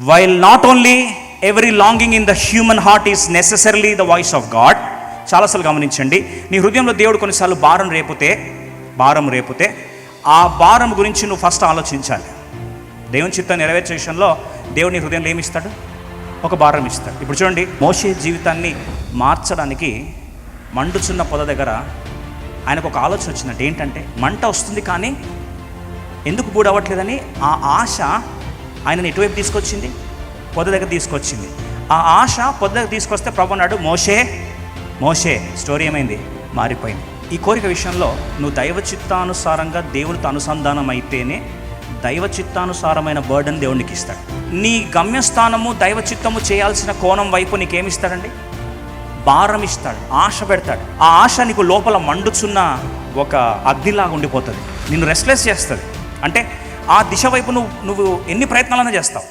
While not only every longing in the human heart is necessarily the voice of God. చాలాసార్లు గమనించండి, నీ హృదయంలో దేవుడు కొన్నిసార్లు భారం రేపితే ఆ భారం గురించి నువ్వు ఫస్ట్ ఆలోచించాలి. దేవుని చిత్తాన్ని నెరవేర్చే విషయంలో దేవుడు నీ హృదయంలో ఏమి ఇస్తాడు? ఒక భారం ఇస్తాడు. ఇప్పుడు చూడండి, మోషే జీవితాన్ని మార్చడానికి మండుచున్న పొద దగ్గర ఆయనకు ఒక ఆలోచన వచ్చిందంటే ఏంటంటే, మంట వస్తుంది కానీ ఎందుకు బూడవట్లేదని ఆ ఆశ ఆయనని ఎటువైపు తీసుకొచ్చింది? పొద దగ్గర తీసుకొచ్చింది. ఆ ఆశ పొద దగ్గర తీసుకొస్తే ప్రభు అన్నాడు, మోషే స్టోరీ ఏమైంది? మారిపోయింది. ఈ కోరిక విషయంలో నువ్వు దైవ చిత్తానుసారంగా దేవునితో అనుసంధానం అయితేనే దైవ చిత్తానుసారమైన బర్డన్ దేవునికి ఇస్తాడు. నీ గమ్యస్థానము దైవ చిత్తము చేయాల్సిన కోణం వైపు నీకేమిస్తాడండి? భారం ఇస్తాడు, ఆశ పెడతాడు. ఆ ఆశ నీకు లోపల మండుచున్న ఒక అగ్నిలాగా ఉండిపోతుంది, నిన్ను రెస్ట్లెస్ చేస్తుంది. అంటే ఆ దిశ వైపు నువ్వు ఎన్ని ప్రయత్నాలైనా చేస్తావు.